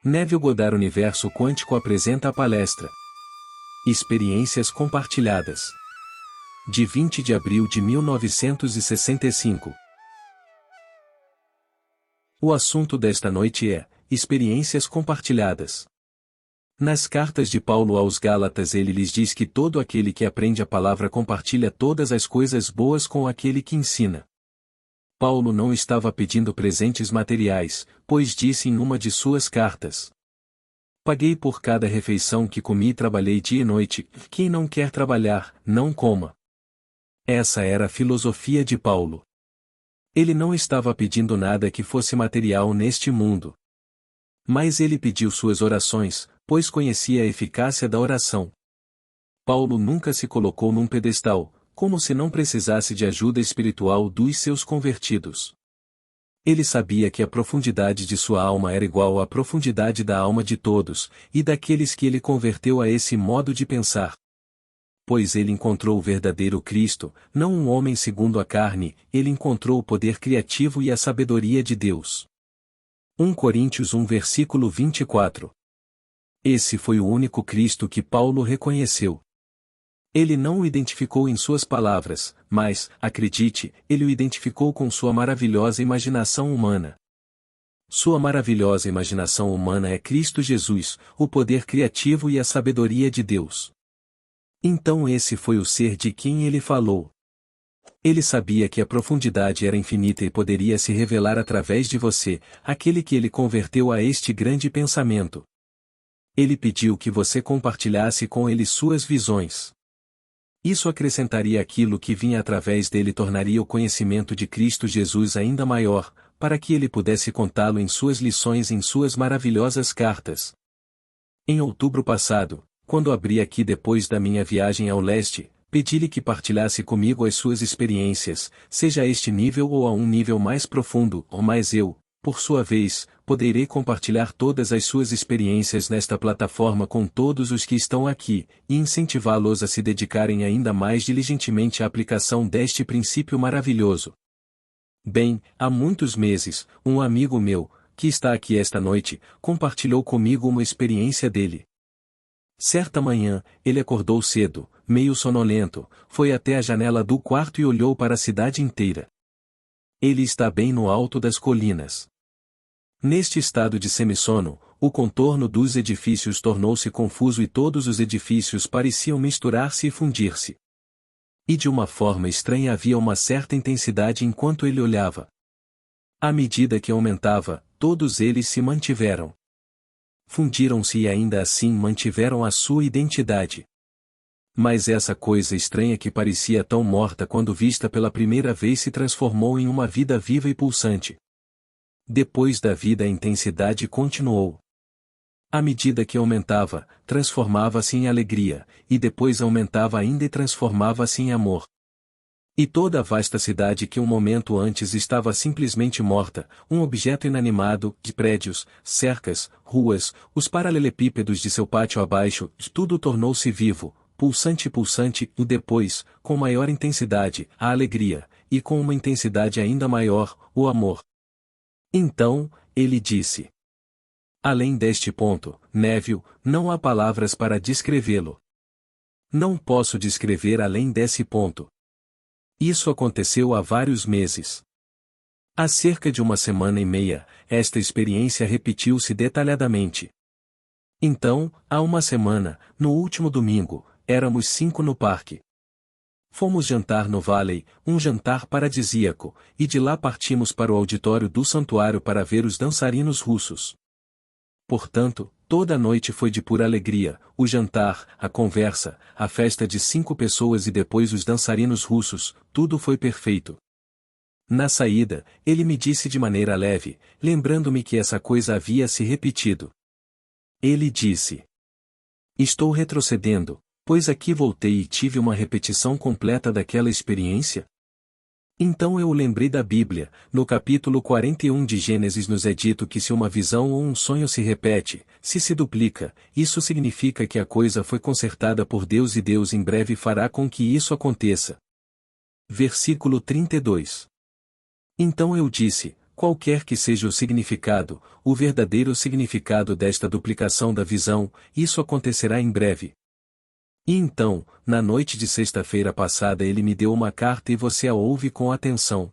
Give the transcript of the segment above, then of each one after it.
Neville Goddard Universo Quântico apresenta a palestra Experiências Compartilhadas, de 20 de abril de 1965. O assunto desta noite é Experiências Compartilhadas. Nas cartas de Paulo aos Gálatas ele lhes diz que todo aquele que aprende a palavra compartilha todas as coisas boas com aquele que ensina. Paulo não estava pedindo presentes materiais, pois disse em uma de suas cartas: paguei por cada refeição que comi e trabalhei dia e noite, quem não quer trabalhar, não coma. Essa era a filosofia de Paulo. Ele não estava pedindo nada que fosse material neste mundo. Mas ele pediu suas orações, pois conhecia a eficácia da oração. Paulo nunca se colocou num pedestal, como se não precisasse de ajuda espiritual dos seus convertidos. Ele sabia que a profundidade de sua alma era igual à profundidade da alma de todos, e daqueles que ele converteu a esse modo de pensar. Pois ele encontrou o verdadeiro Cristo, não um homem segundo a carne, ele encontrou o poder criativo e a sabedoria de Deus. 1 Coríntios 1 versículo 24. Esse foi o único Cristo que Paulo reconheceu. Ele não o identificou em suas palavras, mas, acredite, ele o identificou com sua maravilhosa imaginação humana. Sua maravilhosa imaginação humana é Cristo Jesus, o poder criativo e a sabedoria de Deus. Então esse foi o ser de quem ele falou. Ele sabia que a profundidade era infinita e poderia se revelar através de você, aquele que ele converteu a este grande pensamento. Ele pediu que você compartilhasse com ele suas visões. Isso acrescentaria aquilo que vinha através dele e tornaria o conhecimento de Cristo Jesus ainda maior, para que ele pudesse contá-lo em suas lições em suas maravilhosas cartas. Em outubro passado, quando abri aqui depois da minha viagem ao leste, pedi-lhe que partilhasse comigo as suas experiências, seja a este nível ou a um nível mais profundo, mas eu, por sua vez, poderei compartilhar todas as suas experiências nesta plataforma com todos os que estão aqui, e incentivá-los a se dedicarem ainda mais diligentemente à aplicação deste princípio maravilhoso. Bem, há muitos meses, um amigo meu, que está aqui esta noite, compartilhou comigo uma experiência dele. Certa manhã, ele acordou cedo, meio sonolento, foi até a janela do quarto e olhou para a cidade inteira. Ele está bem no alto das colinas. Neste estado de semissono, o contorno dos edifícios tornou-se confuso e todos os edifícios pareciam misturar-se e fundir-se. E de uma forma estranha havia uma certa intensidade enquanto ele olhava. À medida que aumentava, todos eles se mantiveram. Fundiram-se e ainda assim mantiveram a sua identidade. Mas essa coisa estranha que parecia tão morta quando vista pela primeira vez se transformou em uma vida viva e pulsante. Depois da vida a intensidade continuou. À medida que aumentava, transformava-se em alegria, e depois aumentava ainda e transformava-se em amor. E toda a vasta cidade que um momento antes estava simplesmente morta, um objeto inanimado, de prédios, cercas, ruas, os paralelepípedos de seu pátio abaixo, tudo tornou-se vivo, pulsante e depois, com maior intensidade, a alegria, e com uma intensidade ainda maior, o amor. Então, ele disse: além deste ponto, Neville, não há palavras para descrevê-lo. Não posso descrever além desse ponto. Isso aconteceu há vários meses. Há cerca de uma semana e meia, esta experiência repetiu-se detalhadamente. Então, há uma semana, no último domingo, éramos 5 no parque. Fomos jantar no Valley, um jantar paradisíaco, e de lá partimos para o auditório do santuário para ver os dançarinos russos. Portanto, toda a noite foi de pura alegria, o jantar, a conversa, a festa de 5 pessoas e depois os dançarinos russos, tudo foi perfeito. Na saída, ele me disse de maneira leve, lembrando-me que essa coisa havia se repetido. Ele disse: estou retrocedendo, pois aqui voltei e tive uma repetição completa daquela experiência? Então eu lembrei da Bíblia, no capítulo 41 de Gênesis nos é dito que se uma visão ou um sonho se repete, se duplica, isso significa que a coisa foi consertada por Deus e Deus em breve fará com que isso aconteça. Versículo 32. Então eu disse: qualquer que seja o significado, o verdadeiro significado desta duplicação da visão, isso acontecerá em breve. E então, na noite de sexta-feira passada ele me deu uma carta e você a ouve com atenção.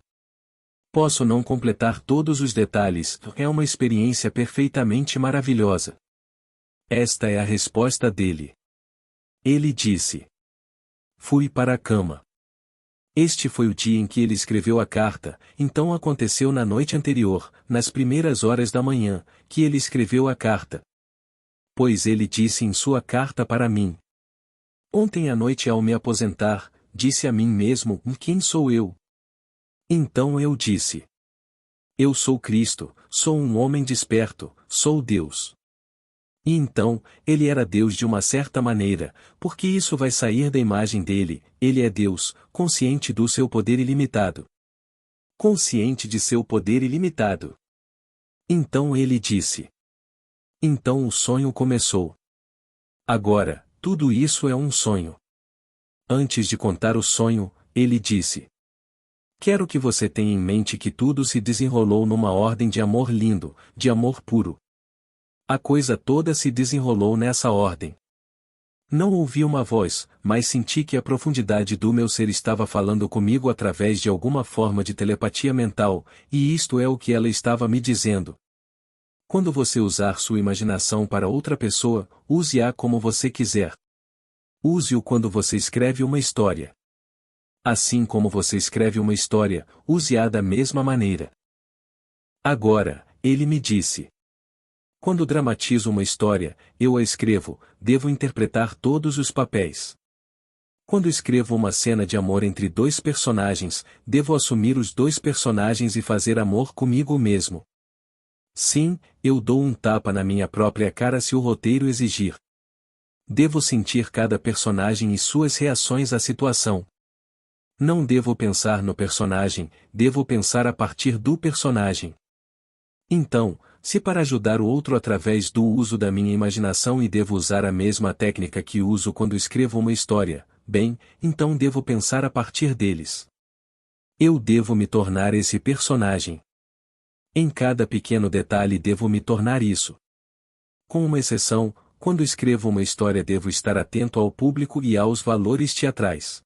Posso não completar todos os detalhes, é uma experiência perfeitamente maravilhosa. Esta é a resposta dele. Ele disse: fui para a cama. Este foi o dia em que ele escreveu a carta, então aconteceu na noite anterior, nas primeiras horas da manhã, que ele escreveu a carta. Pois ele disse em sua carta para mim: ontem à noite ao me aposentar, disse a mim mesmo: quem sou eu? Então eu disse: eu sou Cristo, sou um homem desperto, sou Deus. E então, ele era Deus de uma certa maneira, porque isso vai sair da imagem dele, ele é Deus, consciente do seu poder ilimitado. Consciente de seu poder ilimitado. Então ele disse. Então o sonho começou. Agora, tudo isso é um sonho. Antes de contar o sonho, ele disse: quero que você tenha em mente que tudo se desenrolou numa ordem de amor lindo, de amor puro. A coisa toda se desenrolou nessa ordem. Não ouvi uma voz, mas senti que a profundidade do meu ser estava falando comigo através de alguma forma de telepatia mental, e isto é o que ela estava me dizendo. Quando você usar sua imaginação para outra pessoa, use-a como você quiser. Use-o quando você escreve uma história. Assim como você escreve uma história, use-a da mesma maneira. Agora, ele me disse: quando dramatizo uma história, eu a escrevo, devo interpretar todos os papéis. Quando escrevo uma cena de amor entre dois personagens, devo assumir os dois personagens e fazer amor comigo mesmo. Sim, eu dou um tapa na minha própria cara se o roteiro exigir. Devo sentir cada personagem e suas reações à situação. Não devo pensar no personagem, devo pensar a partir do personagem. Então, se para ajudar o outro através do uso da minha imaginação e devo usar a mesma técnica que uso quando escrevo uma história, bem, então devo pensar a partir deles. Eu devo me tornar esse personagem. Em cada pequeno detalhe devo me tornar isso. Com uma exceção, quando escrevo uma história devo estar atento ao público e aos valores teatrais.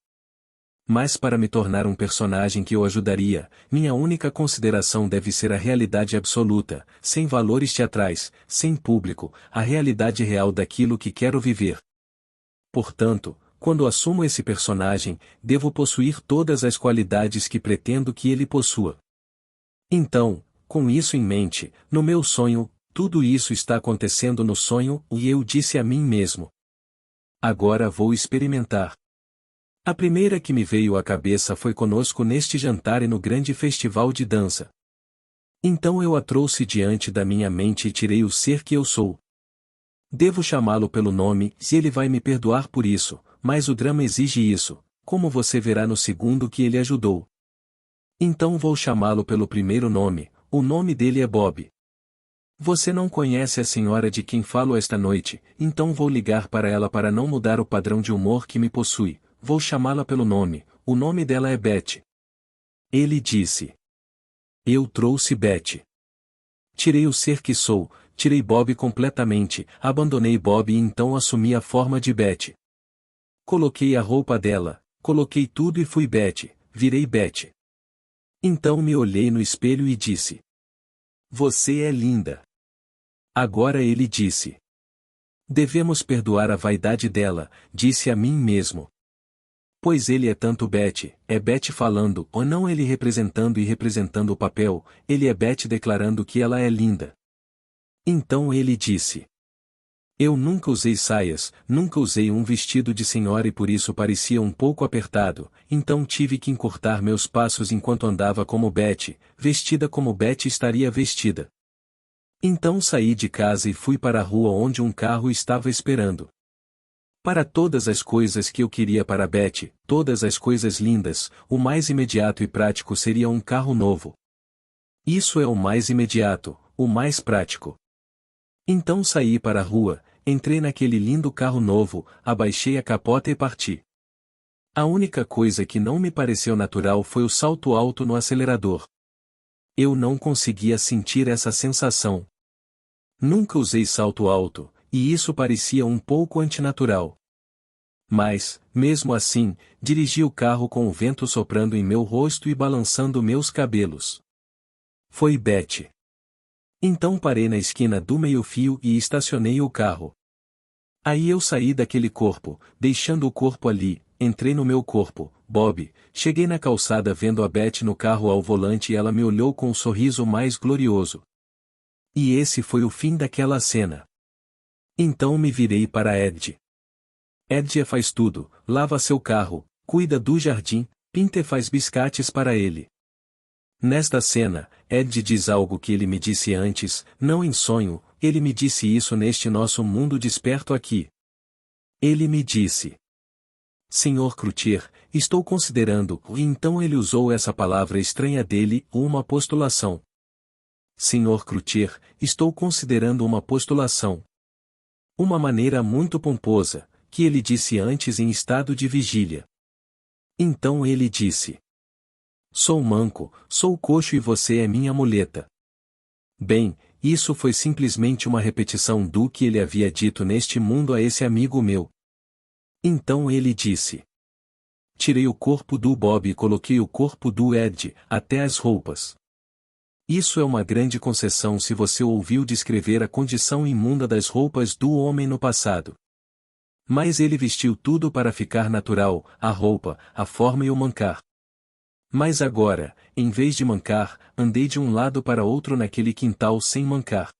Mas para me tornar um personagem que eu ajudaria, minha única consideração deve ser a realidade absoluta, sem valores teatrais, sem público, a realidade real daquilo que quero viver. Portanto, quando assumo esse personagem, devo possuir todas as qualidades que pretendo que ele possua. Então, com isso em mente, no meu sonho, tudo isso está acontecendo no sonho, e eu disse a mim mesmo: agora vou experimentar. A primeira que me veio à cabeça foi conosco neste jantar e no grande festival de dança. Então eu a trouxe diante da minha mente e tirei o ser que eu sou. Devo chamá-lo pelo nome, se ele vai me perdoar por isso, mas o drama exige isso, como você verá no segundo que ele ajudou. Então vou chamá-lo pelo primeiro nome, o nome dele é Bob. Você não conhece a senhora de quem falo esta noite, então vou ligar para ela para não mudar o padrão de humor que me possui. Vou chamá-la pelo nome, o nome dela é Beth. Ele disse. Eu trouxe Beth. Tirei o ser que sou, tirei Bob completamente, abandonei Bob e então assumi a forma de Beth. Coloquei a roupa dela, coloquei tudo e fui Beth, virei Beth. Então me olhei no espelho e disse: você é linda. Agora ele disse: devemos perdoar a vaidade dela, disse a mim mesmo. Pois ele é tanto Beth, é Beth falando, ou não ele representando e representando o papel, ele é Beth declarando que ela é linda. Então ele disse: eu nunca usei saias, nunca usei um vestido de senhora e por isso parecia um pouco apertado, então tive que encurtar meus passos enquanto andava como Beth, vestida como Beth estaria vestida. Então saí de casa e fui para a rua onde um carro estava esperando. Para todas as coisas que eu queria para Beth, todas as coisas lindas, o mais imediato e prático seria um carro novo. Isso é o mais imediato, o mais prático. Então saí para a rua, entrei naquele lindo carro novo, abaixei a capota e parti. A única coisa que não me pareceu natural foi o salto alto no acelerador. Eu não conseguia sentir essa sensação. Nunca usei salto alto, e isso parecia um pouco antinatural. Mas, mesmo assim, dirigi o carro com o vento soprando em meu rosto e balançando meus cabelos. Foi Beth. Então parei na esquina do meio-fio e estacionei o carro. Aí eu saí daquele corpo, deixando o corpo ali, entrei no meu corpo, Bob, cheguei na calçada vendo a Beth no carro ao volante e ela me olhou com um sorriso mais glorioso. E esse foi o fim daquela cena. Então me virei para Ed. Ed faz tudo, lava seu carro, cuida do jardim, pinta e faz biscates para ele. Nesta cena, Ed diz algo que ele me disse antes, não em sonho, ele me disse isso neste nosso mundo desperto aqui. Ele me disse: Senhor Crutier, estou considerando, e então ele usou essa palavra estranha dele, uma postulação. Senhor Crutier, estou considerando uma postulação. Uma maneira muito pomposa, que ele disse antes em estado de vigília. Então ele disse: Sou manco, sou coxo e você é minha muleta. Bem, isso foi simplesmente uma repetição do que ele havia dito neste mundo a esse amigo meu. Então ele disse: Tirei o corpo do Bob e coloquei o corpo do Ed, até as roupas. Isso é uma grande concessão se você ouviu descrever a condição imunda das roupas do homem no passado. Mas ele vestiu tudo para ficar natural, a roupa, a forma e o mancar. Mas agora, em vez de mancar, andei de um lado para outro naquele quintal sem mancar.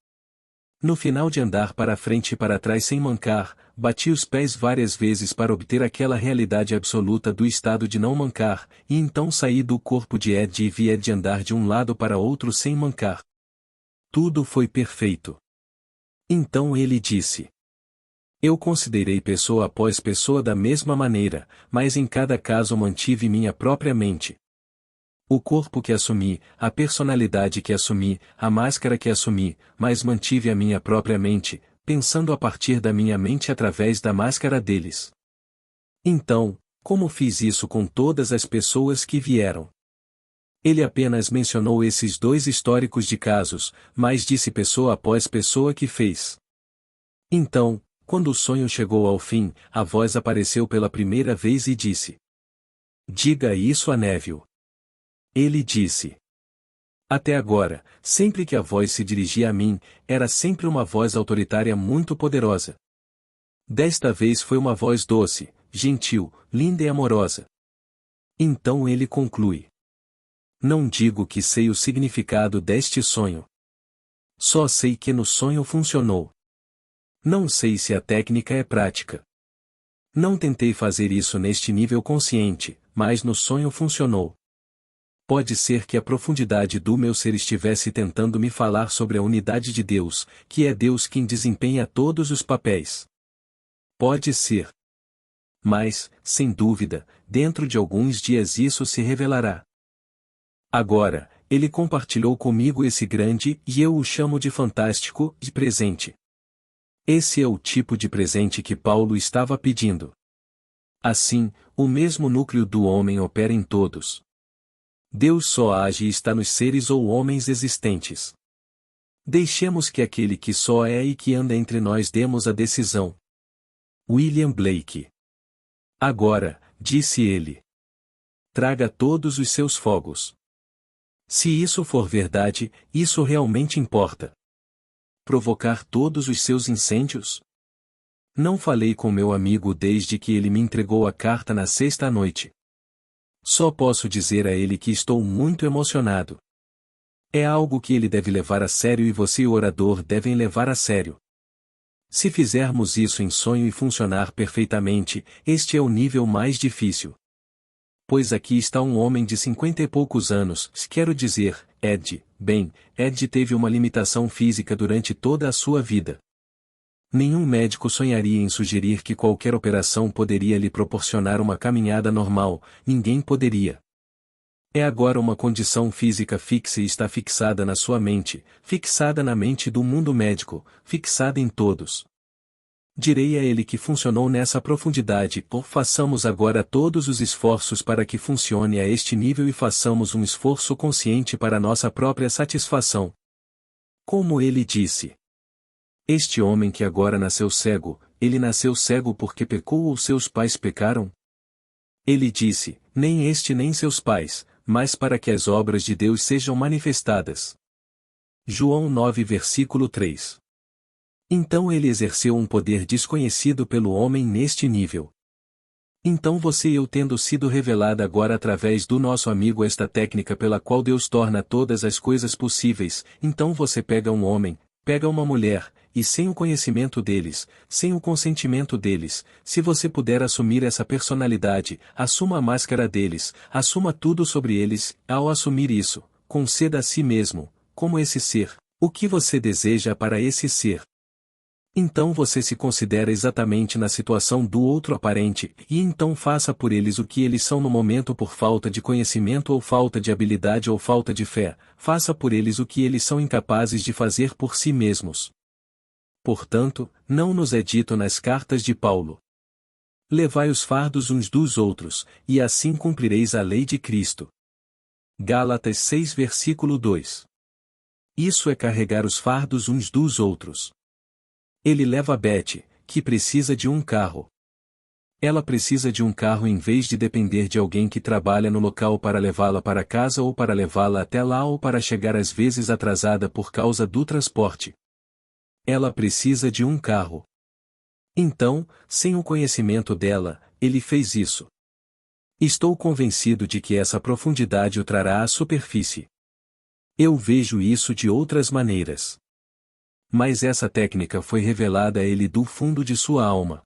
No final de andar para frente e para trás sem mancar, bati os pés várias vezes para obter aquela realidade absoluta do estado de não mancar, e então saí do corpo de Ed e vi Ed andar de um lado para outro sem mancar. Tudo foi perfeito. Então ele disse: Eu considerei pessoa após pessoa da mesma maneira, mas em cada caso mantive minha própria mente. O corpo que assumi, a personalidade que assumi, a máscara que assumi, mas mantive a minha própria mente, pensando a partir da minha mente através da máscara deles. Então, como fiz isso com todas as pessoas que vieram? Ele apenas mencionou esses dois históricos de casos, mas disse pessoa após pessoa que fez. Então, quando o sonho chegou ao fim, a voz apareceu pela primeira vez e disse: Diga isso a Neville. Ele disse. Até agora, sempre que a voz se dirigia a mim, era sempre uma voz autoritária muito poderosa. Desta vez foi uma voz doce, gentil, linda e amorosa. Então ele conclui: Não digo que sei o significado deste sonho. Só sei que no sonho funcionou. Não sei se a técnica é prática. Não tentei fazer isso neste nível consciente, mas no sonho funcionou. Pode ser que a profundidade do meu ser estivesse tentando me falar sobre a unidade de Deus, que é Deus quem desempenha todos os papéis. Pode ser. Mas, sem dúvida, dentro de alguns dias isso se revelará. Agora, ele compartilhou comigo esse grande, e eu o chamo de fantástico, de presente. Esse é o tipo de presente que Paulo estava pedindo. Assim, o mesmo núcleo do homem opera em todos. Deus só age e está nos seres ou homens existentes. Deixemos que aquele que só é e que anda entre nós demos a decisão. William Blake. Agora, disse ele, traga todos os seus fogos. Se isso for verdade, isso realmente importa. Provocar todos os seus incêndios? Não falei com meu amigo desde que ele me entregou a carta na sexta noite. Só posso dizer a ele que estou muito emocionado. É algo que ele deve levar a sério e você e o orador devem levar a sério. Se fizermos isso em sonho e funcionar perfeitamente, este é o nível mais difícil. Pois aqui está um homem de 50 e poucos anos, quero dizer, Ed, bem, Ed teve uma limitação física durante toda a sua vida. Nenhum médico sonharia em sugerir que qualquer operação poderia lhe proporcionar uma caminhada normal, ninguém poderia. É agora uma condição física fixa e está fixada na sua mente, fixada na mente do mundo médico, fixada em todos. Direi a ele que funcionou nessa profundidade, ou façamos agora todos os esforços para que funcione a este nível e façamos um esforço consciente para nossa própria satisfação. Como ele disse. Este homem que agora nasceu cego, ele nasceu cego porque pecou ou seus pais pecaram? Ele disse, nem este nem seus pais, mas para que as obras de Deus sejam manifestadas. João 9 versículo 3. Então ele exerceu um poder desconhecido pelo homem neste nível. Então você e eu tendo sido revelada agora através do nosso amigo esta técnica pela qual Deus torna todas as coisas possíveis, então você pega um homem, pega uma mulher, e sem o conhecimento deles, sem o consentimento deles, se você puder assumir essa personalidade, assuma a máscara deles, assuma tudo sobre eles, ao assumir isso, conceda a si mesmo, como esse ser, o que você deseja para esse ser. Então você se considera exatamente na situação do outro aparente, e então faça por eles o que eles são no momento por falta de conhecimento ou falta de habilidade ou falta de fé, faça por eles o que eles são incapazes de fazer por si mesmos. Portanto, não nos é dito nas cartas de Paulo: levai os fardos uns dos outros, e assim cumprireis a lei de Cristo. Gálatas 6 versículo 2. Isso é carregar os fardos uns dos outros. Ele leva a Beth, que precisa de um carro. Ela precisa de um carro em vez de depender de alguém que trabalha no local para levá-la para casa ou para levá-la até lá ou para chegar às vezes atrasada por causa do transporte. Ela precisa de um carro. Então, sem o conhecimento dela, ele fez isso. Estou convencido de que essa profundidade o trará à superfície. Eu vejo isso de outras maneiras. Mas essa técnica foi revelada a ele do fundo de sua alma.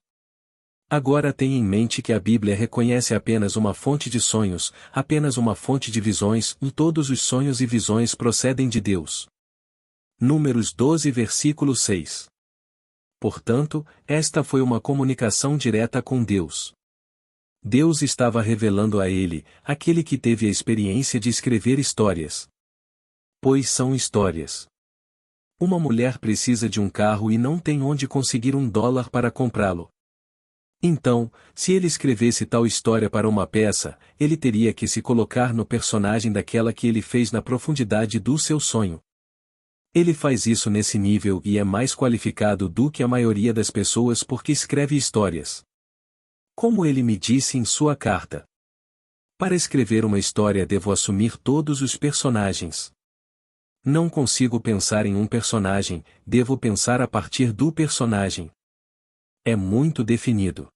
Agora tenha em mente que a Bíblia reconhece apenas uma fonte de sonhos, apenas uma fonte de visões, e todos os sonhos e visões procedem de Deus. Números 12 versículo 6. Portanto, esta foi uma comunicação direta com Deus. Deus estava revelando a ele, aquele que teve a experiência de escrever histórias. Pois são histórias. Uma mulher precisa de um carro e não tem onde conseguir $1 para comprá-lo. Então, se ele escrevesse tal história para uma peça, ele teria que se colocar no personagem daquela que ele fez na profundidade do seu sonho. Ele faz isso nesse nível e é mais qualificado do que a maioria das pessoas porque escreve histórias. Como ele me disse em sua carta. Para escrever uma história devo assumir todos os personagens. Não consigo pensar em um personagem, devo pensar a partir do personagem. É muito definido.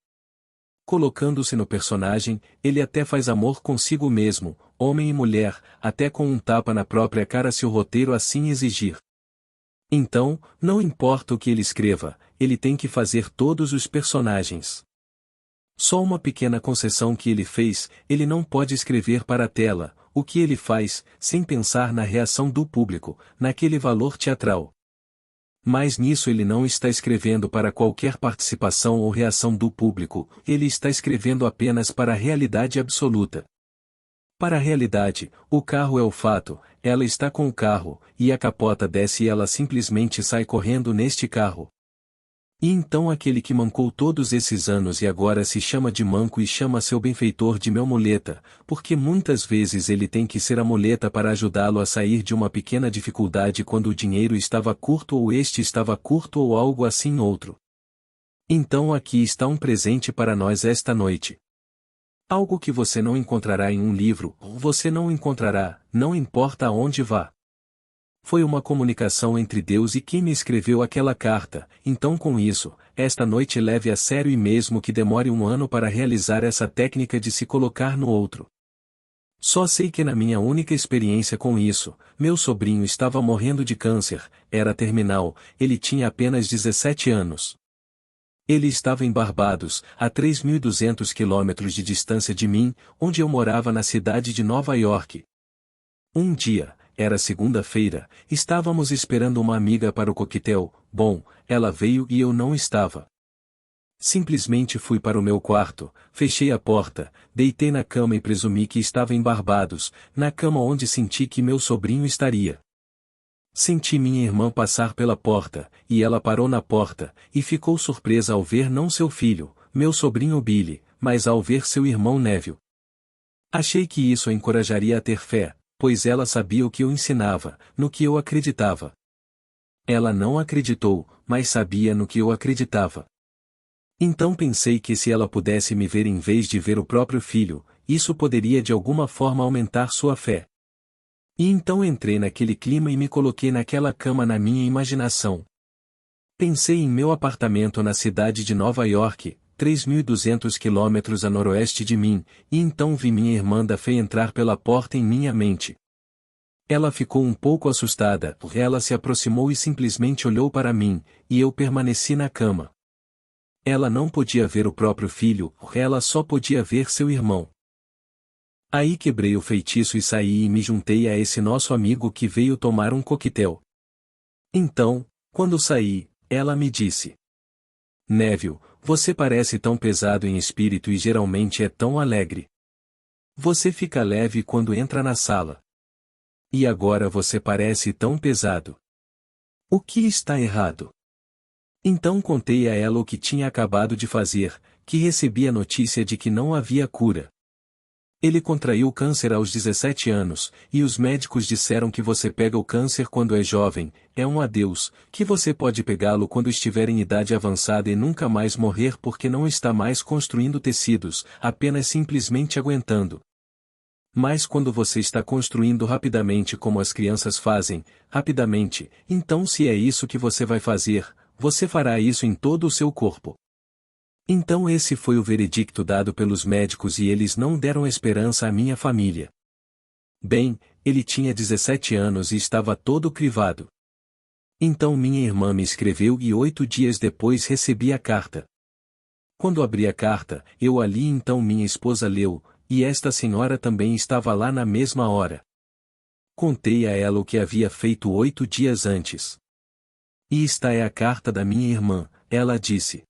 Colocando-se no personagem, ele até faz amor consigo mesmo, homem e mulher, até com um tapa na própria cara se o roteiro assim exigir. Então, não importa o que ele escreva, ele tem que fazer todos os personagens. Só uma pequena concessão que ele fez, ele não pode escrever para a tela, o que ele faz, sem pensar na reação do público, naquele valor teatral. Mas nisso ele não está escrevendo para qualquer participação ou reação do público, ele está escrevendo apenas para a realidade absoluta. Para a realidade, o carro é o fato, ela está com o carro, e a capota desce e ela simplesmente sai correndo neste carro. E então aquele que mancou todos esses anos e agora se chama de manco e chama seu benfeitor de meu muleta, porque muitas vezes ele tem que ser a muleta para ajudá-lo a sair de uma pequena dificuldade quando o dinheiro estava curto ou este estava curto ou algo assim outro. Então aqui está um presente para nós esta noite. Algo que você não encontrará em um livro, ou você não encontrará, não importa aonde vá. Foi uma comunicação entre Deus e quem me escreveu aquela carta, então com isso, esta noite leve a sério e mesmo que demore 1 ano para realizar essa técnica de se colocar no outro. Só sei que na minha única experiência com isso, meu sobrinho estava morrendo de câncer, era terminal, ele tinha apenas 17 anos. Ele estava em Barbados, a 3.200 quilômetros de distância de mim, onde eu morava na cidade de Nova York. Um dia, era segunda-feira, estávamos esperando uma amiga para o coquetel, bom, ela veio e eu não estava. Simplesmente fui para o meu quarto, fechei a porta, deitei na cama e presumi que estava em Barbados, na cama onde senti que meu sobrinho estaria. Senti minha irmã passar pela porta, e ela parou na porta, e ficou surpresa ao ver não seu filho, meu sobrinho Billy, mas ao ver seu irmão Neville. Achei que isso a encorajaria a ter fé, pois ela sabia o que eu ensinava, no que eu acreditava. Ela não acreditou, mas sabia no que eu acreditava. Então pensei que se ela pudesse me ver em vez de ver o próprio filho, isso poderia de alguma forma aumentar sua fé. E então entrei naquele clima e me coloquei naquela cama na minha imaginação. Pensei em meu apartamento na cidade de Nova York, 3.200 quilômetros a noroeste de mim, e então vi minha irmã da fé entrar pela porta em minha mente. Ela ficou um pouco assustada, ela se aproximou e simplesmente olhou para mim, e eu permaneci na cama. Ela não podia ver o próprio filho, ela só podia ver seu irmão. Aí quebrei o feitiço e saí e me juntei a esse nosso amigo que veio tomar um coquetel. Então, quando saí, ela me disse: Neville, você parece tão pesado em espírito e geralmente é tão alegre. Você fica leve quando entra na sala. E agora você parece tão pesado. O que está errado? Então contei a ela o que tinha acabado de fazer, que recebi a notícia de que não havia cura. Ele contraiu câncer aos 17 anos, e os médicos disseram que você pega o câncer quando é jovem, é um adeus, que você pode pegá-lo quando estiver em idade avançada e nunca mais morrer porque não está mais construindo tecidos, apenas simplesmente aguentando. Mas quando você está construindo rapidamente como as crianças fazem, rapidamente, então se é isso que você vai fazer, você fará isso em todo o seu corpo. Então esse foi o veredicto dado pelos médicos e eles não deram esperança à minha família. Bem, ele tinha 17 anos e estava todo crivado. Então minha irmã me escreveu e 8 dias depois recebi a carta. Quando abri a carta, eu a li então minha esposa leu, e esta senhora também estava lá na mesma hora. Contei a ela o que havia feito 8 dias antes. E esta é a carta da minha irmã, ela disse.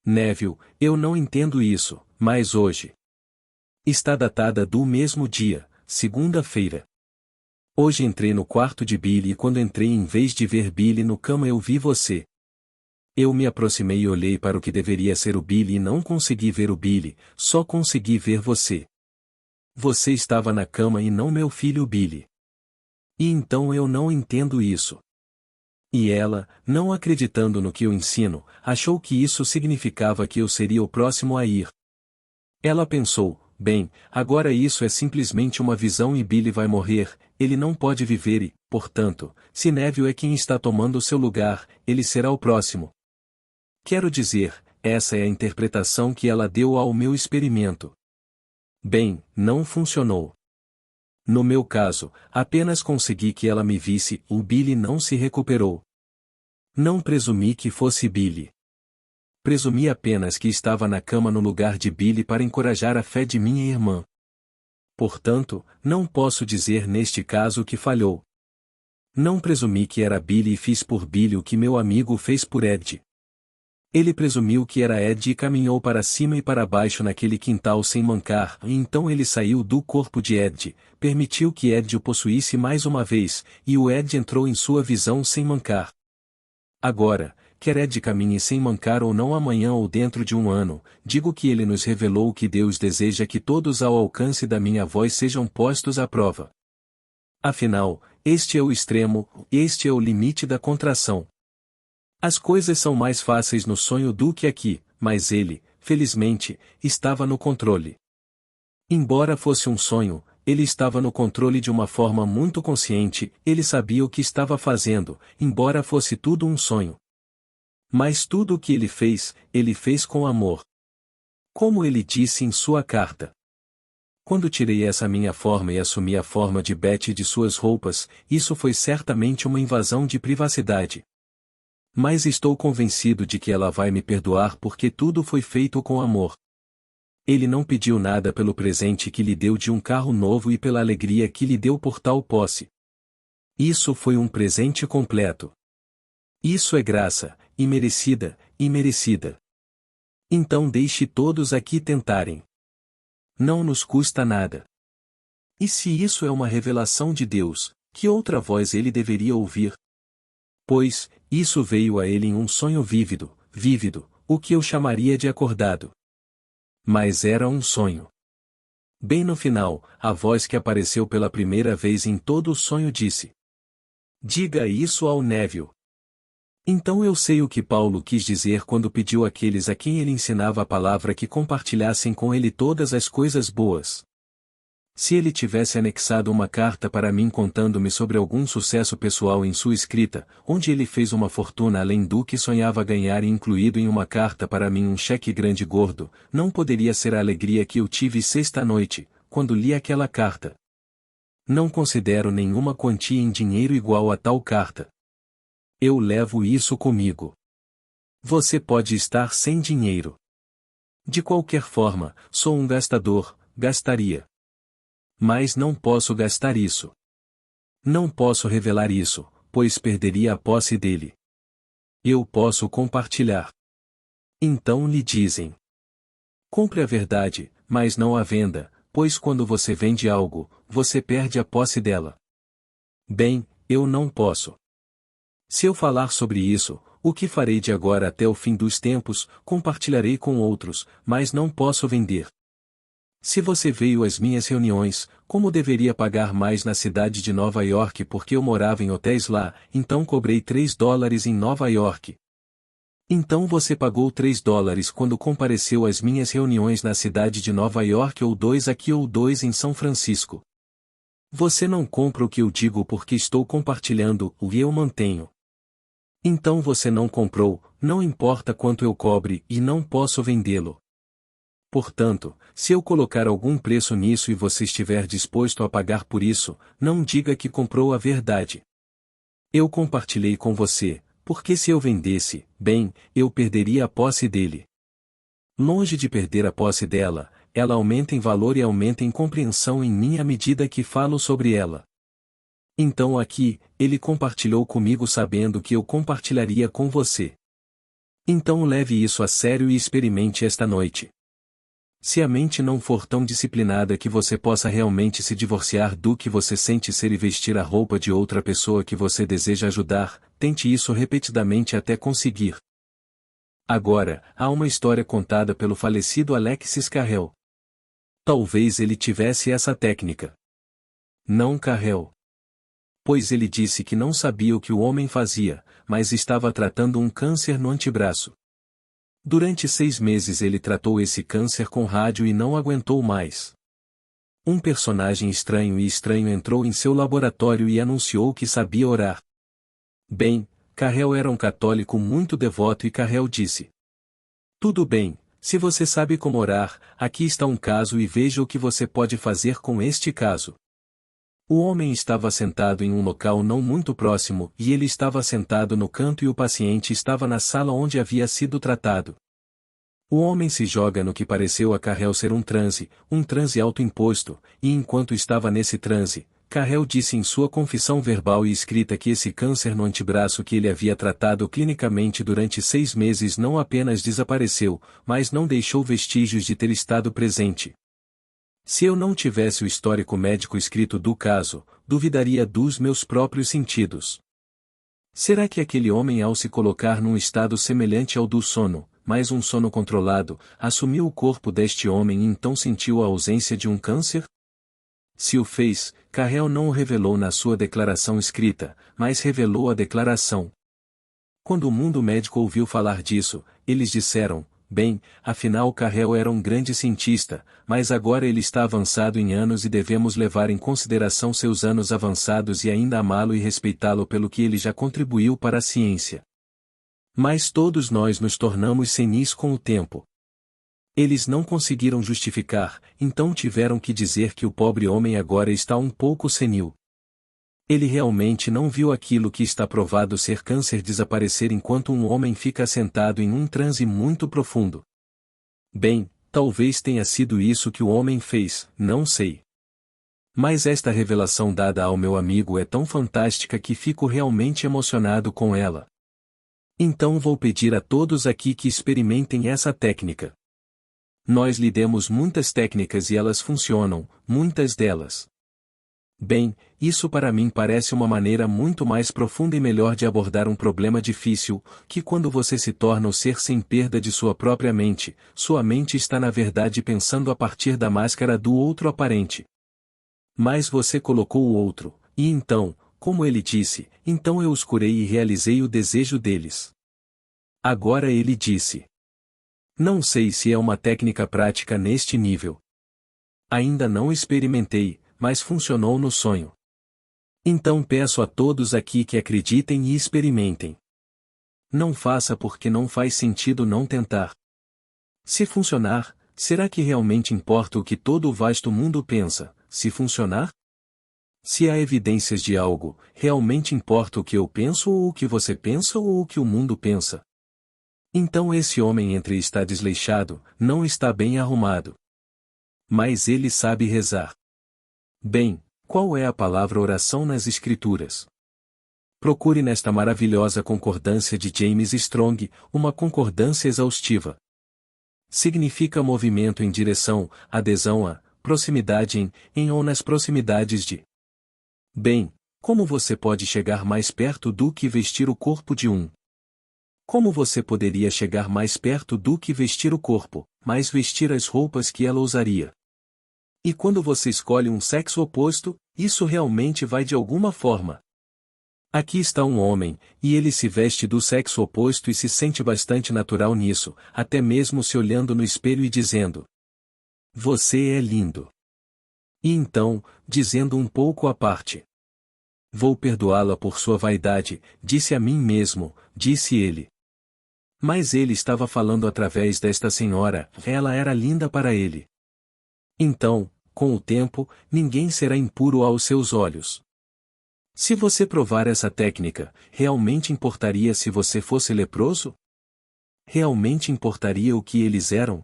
Neville, eu não entendo isso, mas hoje. Está datada do mesmo dia, segunda-feira. Hoje entrei no quarto de Billy e quando entrei em vez de ver Billy no cama eu vi você. Eu me aproximei e olhei para o que deveria ser o Billy e não consegui ver o Billy, só consegui ver você. Você estava na cama e não meu filho Billy. E então eu não entendo isso. E ela, não acreditando no que eu ensino, achou que isso significava que eu seria o próximo a ir. Ela pensou, bem, agora isso é simplesmente uma visão e Billy vai morrer, ele não pode viver e, portanto, se Neville é quem está tomando seu lugar, ele será o próximo. Quero dizer, essa é a interpretação que ela deu ao meu experimento. Bem, não funcionou. No meu caso, apenas consegui que ela me visse, o Billy não se recuperou. Não presumi que fosse Billy. Presumi apenas que estava na cama no lugar de Billy para encorajar a fé de minha irmã. Portanto, não posso dizer neste caso que falhou. Não presumi que era Billy e fiz por Billy o que meu amigo fez por Ed. Ele presumiu que era Ed e caminhou para cima e para baixo naquele quintal sem mancar, e então ele saiu do corpo de Ed, permitiu que Ed o possuísse mais uma vez, e o Ed entrou em sua visão sem mancar. Agora, quer Ed caminhe sem mancar ou não amanhã ou dentro de um ano, digo que ele nos revelou que Deus deseja que todos ao alcance da minha voz sejam postos à prova. Afinal, este é o extremo, este é o limite da contração. As coisas são mais fáceis no sonho do que aqui, mas ele, felizmente, estava no controle. Embora fosse um sonho, ele estava no controle de uma forma muito consciente, ele sabia o que estava fazendo, embora fosse tudo um sonho. Mas tudo o que ele fez com amor. Como ele disse em sua carta. Quando tirei essa minha forma e assumi a forma de Betty de suas roupas, isso foi certamente uma invasão de privacidade. Mas estou convencido de que ela vai me perdoar porque tudo foi feito com amor. Ele não pediu nada pelo presente que lhe deu de um carro novo e pela alegria que lhe deu por tal posse. Isso foi um presente completo. Isso é graça, imerecida, imerecida. Então deixe todos aqui tentarem. Não nos custa nada. E se isso é uma revelação de Deus, Que outra voz ele deveria ouvir? Pois, isso veio a ele em um sonho vívido, o que eu chamaria de acordado. Mas era um sonho. Bem no final, a voz que apareceu pela primeira vez em todo o sonho disse: diga isso ao Neville. Então eu sei o que Paulo quis dizer quando pediu àqueles a quem ele ensinava a palavra que compartilhassem com ele todas as coisas boas. Se ele tivesse anexado uma carta para mim contando-me sobre algum sucesso pessoal em sua escrita, onde ele fez uma fortuna além do que sonhava ganhar e incluído em uma carta para mim um cheque grande e gordo, não poderia ser a alegria que eu tive sexta-noite, quando li aquela carta. Não considero nenhuma quantia em dinheiro igual a tal carta. Eu levo isso comigo. Você pode estar sem dinheiro. De qualquer forma, sou um gastador, gastaria. Mas não posso gastar isso. Não posso revelar isso, pois perderia a posse dele. Eu posso compartilhar. Então lhe dizem: compre a verdade, mas não a venda, pois quando você vende algo, você perde a posse dela. Bem, eu não posso. Se eu falar sobre isso, o que farei de agora até o fim dos tempos, compartilharei com outros, mas não posso vender. Se você veio às minhas reuniões, como deveria pagar mais na cidade de Nova York porque eu morava em hotéis lá, então cobrei $3 em Nova York. Então você pagou $3 quando compareceu às minhas reuniões na cidade de Nova York ou 2 aqui ou 2 em São Francisco. Você não compra o que eu digo porque estou compartilhando o que eu mantenho. Então você não comprou, não importa quanto eu cobre e não posso vendê-lo. Portanto, se eu colocar algum preço nisso e você estiver disposto a pagar por isso, não diga que comprou a verdade. Eu compartilhei com você, porque se eu vendesse, bem, eu perderia a posse dele. Longe de perder a posse dela, ela aumenta em valor e aumenta em compreensão em mim à medida que falo sobre ela. Então aqui, ele compartilhou comigo sabendo que eu compartilharia com você. Então leve isso a sério e experimente esta noite. Se a mente não for tão disciplinada que você possa realmente se divorciar do que você sente ser e vestir a roupa de outra pessoa que você deseja ajudar, tente isso repetidamente até conseguir. Agora, há uma história contada pelo falecido Alexis Carrel. Talvez ele tivesse essa técnica. Não Carrel. Pois ele disse que não sabia o que o homem fazia, mas estava tratando um câncer no antebraço. Durante 6 meses ele tratou esse câncer com rádio e não aguentou mais. Um personagem estranho entrou em seu laboratório e anunciou que sabia orar. Bem, Carrel era um católico muito devoto e Carrel disse: tudo bem, se você sabe como orar, aqui está um caso e veja o que você pode fazer com este caso. O homem estava sentado em um local não muito próximo e ele estava sentado no canto e o paciente estava na sala onde havia sido tratado. O homem se joga no que pareceu a Carrel ser um transe autoimposto, e enquanto estava nesse transe, Carrel disse em sua confissão verbal e escrita que esse câncer no antebraço que ele havia tratado clinicamente durante 6 meses não apenas desapareceu, mas não deixou vestígios de ter estado presente. Se eu não tivesse o histórico médico escrito do caso, duvidaria dos meus próprios sentidos. Será que aquele homem, ao se colocar num estado semelhante ao do sono, mas um sono controlado, assumiu o corpo deste homem e então sentiu a ausência de um câncer? Se o fez, Carrel não o revelou na sua declaração escrita, mas revelou a declaração. Quando o mundo médico ouviu falar disso, eles disseram: bem, afinal Carrel era um grande cientista, mas agora ele está avançado em anos e devemos levar em consideração seus anos avançados e ainda amá-lo e respeitá-lo pelo que ele já contribuiu para a ciência. Mas todos nós nos tornamos senis com o tempo. Eles não conseguiram justificar, então tiveram que dizer que o pobre homem agora está um pouco senil. Ele realmente não viu aquilo que está provado ser câncer desaparecer enquanto um homem fica sentado em um transe muito profundo. Bem, talvez tenha sido isso que o homem fez, não sei. Mas esta revelação dada ao meu amigo é tão fantástica que fico realmente emocionado com ela. Então vou pedir a todos aqui que experimentem essa técnica. Nós lhe demos muitas técnicas e elas funcionam, muitas delas. Bem, isso para mim parece uma maneira muito mais profunda e melhor de abordar um problema difícil, que quando você se torna o ser sem perda de sua própria mente, sua mente está na verdade pensando a partir da máscara do outro aparente. Mas você colocou o outro, e então, como ele disse, então eu os curei e realizei o desejo deles. Agora ele disse. Não sei se é uma técnica prática neste nível. Ainda não experimentei, mas funcionou no sonho. Então peço a todos aqui que acreditem e experimentem. Não faça porque não faz sentido não tentar. Se funcionar, será que realmente importa o que todo o vasto mundo pensa, se funcionar? Se há evidências de algo, realmente importa o que eu penso ou o que você pensa ou o que o mundo pensa? Então esse homem entre está desleixado, não está bem arrumado. Mas ele sabe rezar. Bem, qual é a palavra oração nas Escrituras? Procure nesta maravilhosa concordância de James Strong, uma concordância exaustiva. Significa movimento em direção, adesão a, proximidade em ou nas proximidades de. Bem, como você pode chegar mais perto do que vestir o corpo de um? Como você poderia chegar mais perto do que vestir o corpo, mas vestir as roupas que ela usaria? E quando você escolhe um sexo oposto, isso realmente vai de alguma forma. Aqui está um homem, e ele se veste do sexo oposto e se sente bastante natural nisso, até mesmo se olhando no espelho e dizendo: Você é lindo. E então, dizendo um pouco à parte: Vou perdoá-la por sua vaidade, disse a mim mesmo, disse ele. Mas ele estava falando através desta senhora, ela era linda para ele. Então, com o tempo, ninguém será impuro aos seus olhos. Se você provar essa técnica, realmente importaria se você fosse leproso? Realmente importaria o que eles eram?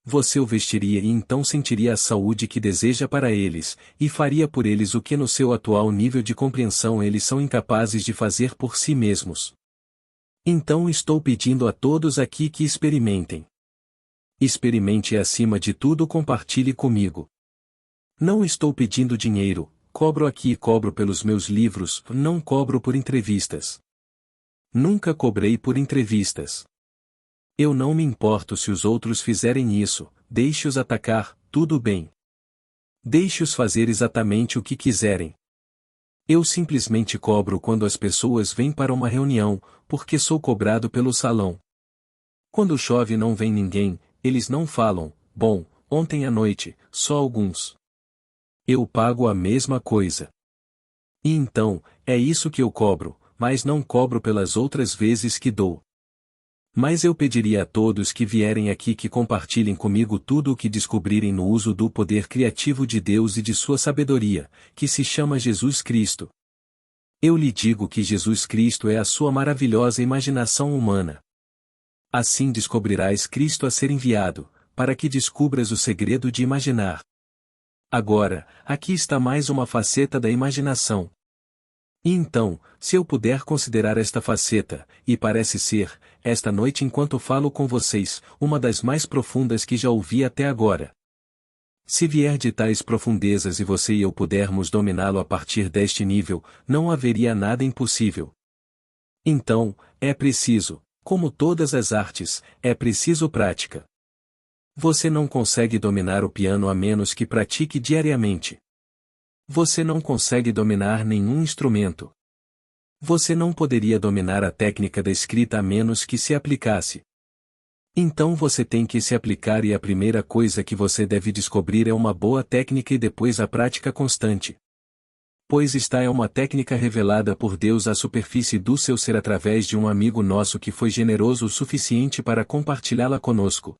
Você o vestiria e então sentiria a saúde que deseja para eles, e faria por eles o que no seu atual nível de compreensão eles são incapazes de fazer por si mesmos. Então estou pedindo a todos aqui que experimentem. Experimente e acima de tudo compartilhe comigo. Não estou pedindo dinheiro, cobro aqui e cobro pelos meus livros, não cobro por entrevistas. Nunca cobrei por entrevistas. Eu não me importo se os outros fizerem isso, deixe-os atacar, tudo bem. Deixe-os fazer exatamente o que quiserem. Eu simplesmente cobro quando as pessoas vêm para uma reunião, porque sou cobrado pelo salão. Quando chove e não vem ninguém, eles não falam, bom, ontem à noite, só alguns. Eu pago a mesma coisa. E então, é isso que eu cobro, mas não cobro pelas outras vezes que dou. Mas eu pediria a todos que vierem aqui que compartilhem comigo tudo o que descobrirem no uso do poder criativo de Deus e de sua sabedoria, que se chama Jesus Cristo. Eu lhe digo que Jesus Cristo é a sua maravilhosa imaginação humana. Assim descobrirás Cristo a ser enviado, para que descubras o segredo de imaginar. Agora, aqui está mais uma faceta da imaginação. E então, se eu puder considerar esta faceta, e parece ser, esta noite enquanto falo com vocês, uma das mais profundas que já ouvi até agora. Se vier de tais profundezas e você e eu pudermos dominá-lo a partir deste nível, não haveria nada impossível. Então, é preciso, como todas as artes, é preciso prática. Você não consegue dominar o piano a menos que pratique diariamente. Você não consegue dominar nenhum instrumento. Você não poderia dominar a técnica da escrita a menos que se aplicasse. Então você tem que se aplicar e a primeira coisa que você deve descobrir é uma boa técnica e depois a prática constante. Pois esta é uma técnica revelada por Deus à superfície do seu ser através de um amigo nosso que foi generoso o suficiente para compartilhá-la conosco.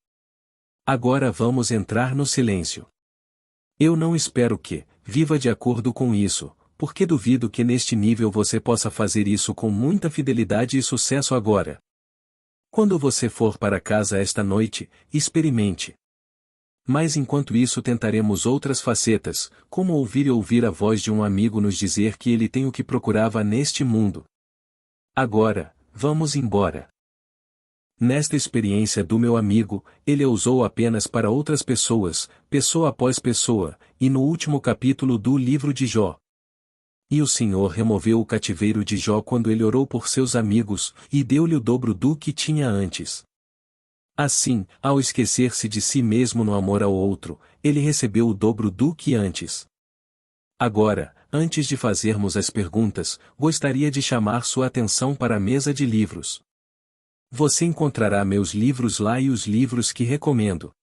Agora vamos entrar no silêncio. Eu não espero que, viva de acordo com isso, porque duvido que neste nível você possa fazer isso com muita fidelidade e sucesso agora. Quando você for para casa esta noite, experimente. Mas enquanto isso tentaremos outras facetas, como ouvir e ouvir a voz de um amigo nos dizer que ele tem o que procurava neste mundo. Agora, vamos embora. Nesta experiência do meu amigo, ele a usou apenas para outras pessoas, pessoa após pessoa, e no último capítulo do livro de Jó. E o Senhor removeu o cativeiro de Jó quando ele orou por seus amigos, e deu-lhe o dobro do que tinha antes. Assim, ao esquecer-se de si mesmo no amor ao outro, ele recebeu o dobro do que antes. Agora, antes de fazermos as perguntas, gostaria de chamar sua atenção para a mesa de livros. Você encontrará meus livros lá e os livros que recomendo.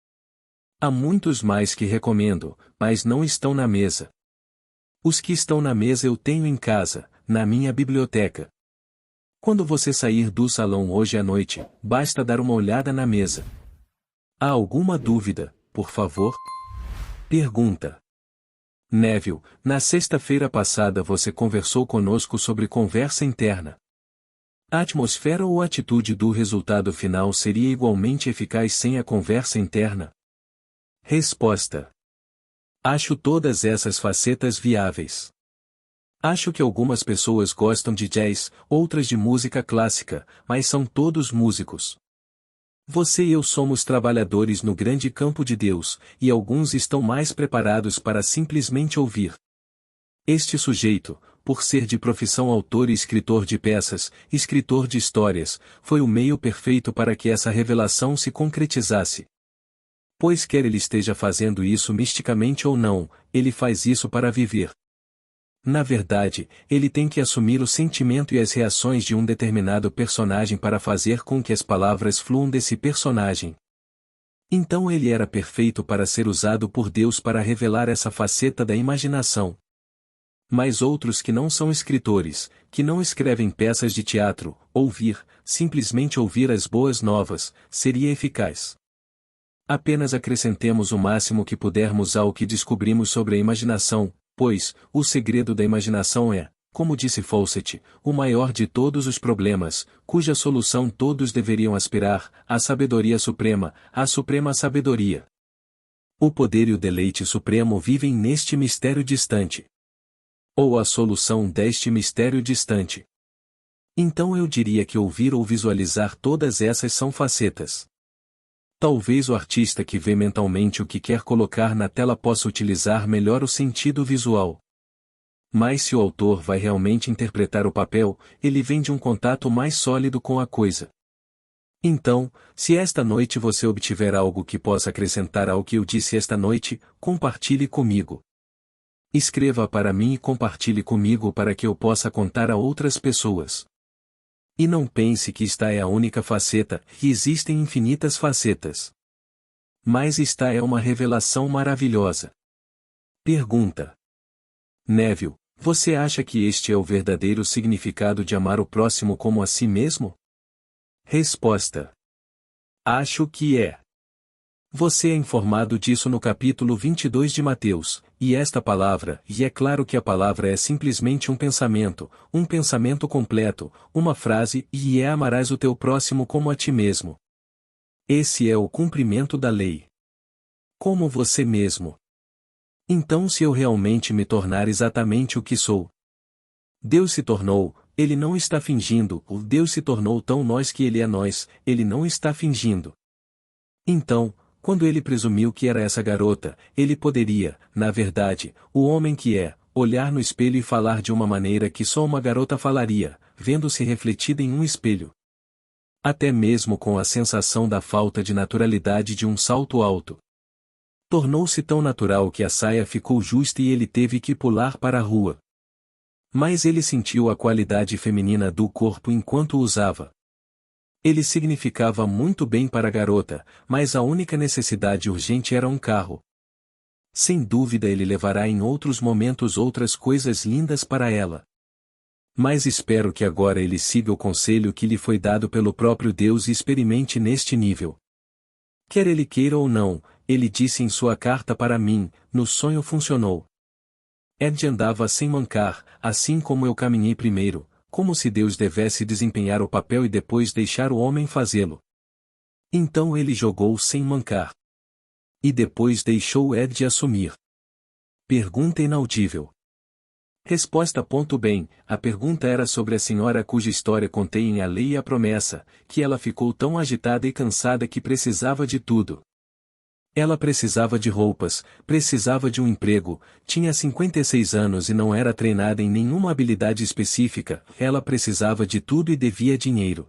Há muitos mais que recomendo, mas não estão na mesa. Os que estão na mesa eu tenho em casa, na minha biblioteca. Quando você sair do salão hoje à noite, basta dar uma olhada na mesa. Há alguma dúvida, por favor? Pergunta. Neville, na sexta-feira passada você conversou conosco sobre conversa interna. A atmosfera ou atitude do resultado final seria igualmente eficaz sem a conversa interna? Resposta. Acho todas essas facetas viáveis. Acho que algumas pessoas gostam de jazz, outras de música clássica, mas são todos músicos. Você e eu somos trabalhadores no grande campo de Deus, e alguns estão mais preparados para simplesmente ouvir. Este sujeito, por ser de profissão autor e escritor de peças, escritor de histórias, foi o meio perfeito para que essa revelação se concretizasse. Pois quer ele esteja fazendo isso misticamente ou não, ele faz isso para viver. Na verdade, ele tem que assumir o sentimento e as reações de um determinado personagem para fazer com que as palavras fluam desse personagem. Então ele era perfeito para ser usado por Deus para revelar essa faceta da imaginação. Mas outros que não são escritores, que não escrevem peças de teatro, simplesmente ouvir as boas novas, seria eficaz. Apenas acrescentemos o máximo que pudermos ao que descobrimos sobre a imaginação, pois, o segredo da imaginação é, como disse Fawcett, o maior de todos os problemas, cuja solução todos deveriam aspirar, a sabedoria suprema, a suprema sabedoria. O poder e o deleite supremo vivem neste mistério distante. Ou a solução deste mistério distante. Então eu diria que ouvir ou visualizar todas essas são facetas. Talvez o artista que vê mentalmente o que quer colocar na tela possa utilizar melhor o sentido visual. Mas se o autor vai realmente interpretar o papel, ele vem de um contato mais sólido com a coisa. Então, se esta noite você obtiver algo que possa acrescentar ao que eu disse esta noite, compartilhe comigo. Escreva para mim e compartilhe comigo para que eu possa contar a outras pessoas. E não pense que esta é a única faceta, que existem infinitas facetas. Mas esta é uma revelação maravilhosa. Pergunta. Neville, você acha que este é o verdadeiro significado de amar o próximo como a si mesmo? Resposta. Acho que é. Você é informado disso no capítulo 22 de Mateus, e esta palavra, e é claro que a palavra é simplesmente um pensamento completo, uma frase, e é amarás o teu próximo como a ti mesmo. Esse é o cumprimento da lei. Como você mesmo. Então se eu realmente me tornar exatamente o que sou. Deus se tornou, ele não está fingindo, o Deus se tornou tão nós que ele é nós, ele não está fingindo. Então, quando ele presumiu que era essa garota, ele poderia, na verdade, o homem que é, olhar no espelho e falar de uma maneira que só uma garota falaria, vendo-se refletida em um espelho. Até mesmo com a sensação da falta de naturalidade de um salto alto. Tornou-se tão natural que a saia ficou justa e ele teve que pular para a rua. Mas ele sentiu a qualidade feminina do corpo enquanto o usava. Ele significava muito bem para a garota, mas a única necessidade urgente era um carro. Sem dúvida ele levará em outros momentos outras coisas lindas para ela. Mas espero que agora ele siga o conselho que lhe foi dado pelo próprio Deus e experimente neste nível. Quer ele queira ou não, ele disse em sua carta para mim, no sonho funcionou. Ed andava sem mancar, assim como eu caminhei primeiro, como se Deus devesse desempenhar o papel e depois deixar o homem fazê-lo. Então ele jogou sem mancar. E depois deixou Ed assumir. Pergunta inaudível. Resposta. Bem, a pergunta era sobre a senhora cuja história contei em A Lei e a Promessa, que ela ficou tão agitada e cansada que precisava de tudo. Ela precisava de roupas, precisava de um emprego, tinha 56 anos e não era treinada em nenhuma habilidade específica, ela precisava de tudo e devia dinheiro.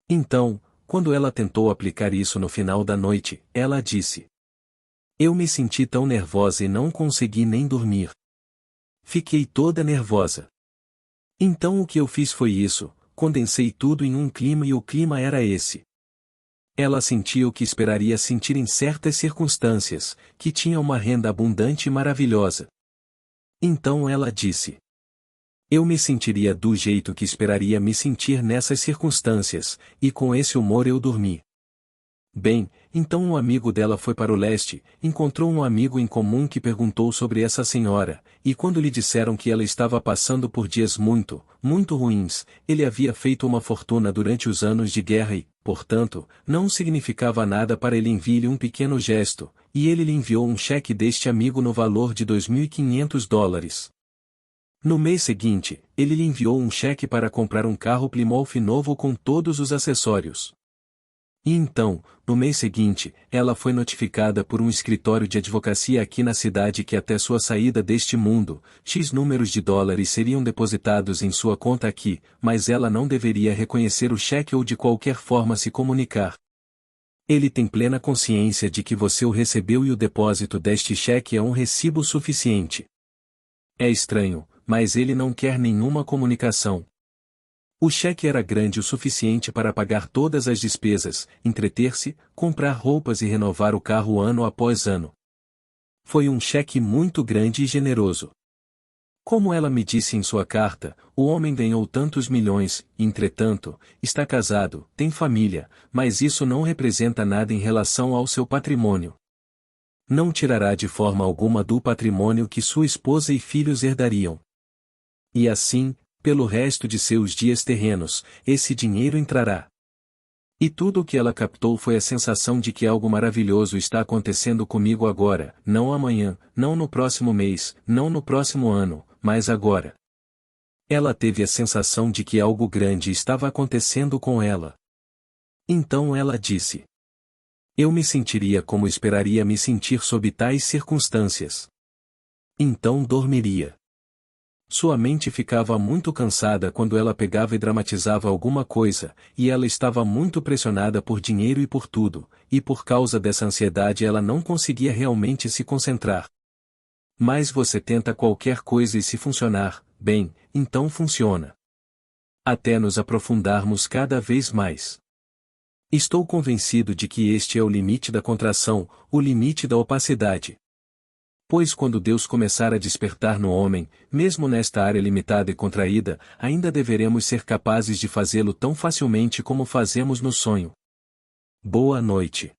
Então, quando ela tentou aplicar isso no final da noite, ela disse: eu me senti tão nervosa e não consegui nem dormir. Fiquei toda nervosa. Então o que eu fiz foi isso, condensei tudo em um clima e o clima era esse. Ela sentia o que esperaria sentir em certas circunstâncias, que tinha uma renda abundante e maravilhosa. Então ela disse: eu me sentiria do jeito que esperaria me sentir nessas circunstâncias, e com esse humor eu dormi. Bem, então um amigo dela foi para o leste, encontrou um amigo em comum que perguntou sobre essa senhora, e quando lhe disseram que ela estava passando por dias muito, muito ruins, ele havia feito uma fortuna durante os anos de guerra e, portanto, não significava nada para ele enviar-lhe um pequeno gesto, e ele lhe enviou um cheque deste amigo no valor de $2.500. No mês seguinte, ele lhe enviou um cheque para comprar um carro Plymouth novo com todos os acessórios. E então, no mês seguinte, ela foi notificada por um escritório de advocacia aqui na cidade que até sua saída deste mundo, X números de dólares seriam depositados em sua conta aqui, mas ela não deveria reconhecer o cheque ou de qualquer forma se comunicar. Ele tem plena consciência de que você o recebeu e o depósito deste cheque é um recibo suficiente. É estranho, mas ele não quer nenhuma comunicação. O cheque era grande o suficiente para pagar todas as despesas, entreter-se, comprar roupas e renovar o carro ano após ano. Foi um cheque muito grande e generoso. Como ela me disse em sua carta, o homem ganhou tantos milhões, entretanto, está casado, tem família, mas isso não representa nada em relação ao seu patrimônio. Não tirará de forma alguma do patrimônio que sua esposa e filhos herdariam. E assim, pelo resto de seus dias terrenos, esse dinheiro entrará. E tudo o que ela captou foi a sensação de que algo maravilhoso está acontecendo comigo agora, não amanhã, não no próximo mês, não no próximo ano, mas agora. Ela teve a sensação de que algo grande estava acontecendo com ela. Então ela disse: eu me sentiria como esperaria me sentir sob tais circunstâncias. Então dormiria. Sua mente ficava muito cansada quando ela pegava e dramatizava alguma coisa, e ela estava muito pressionada por dinheiro e por tudo, e por causa dessa ansiedade ela não conseguia realmente se concentrar. Mas você tenta qualquer coisa e se funcionar, bem, então funciona. Até nos aprofundarmos cada vez mais. Estou convencido de que este é o limite da contração, o limite da opacidade. Pois quando Deus começar a despertar no homem, mesmo nesta área limitada e contraída, ainda deveremos ser capazes de fazê-lo tão facilmente como fazemos no sonho. Boa noite.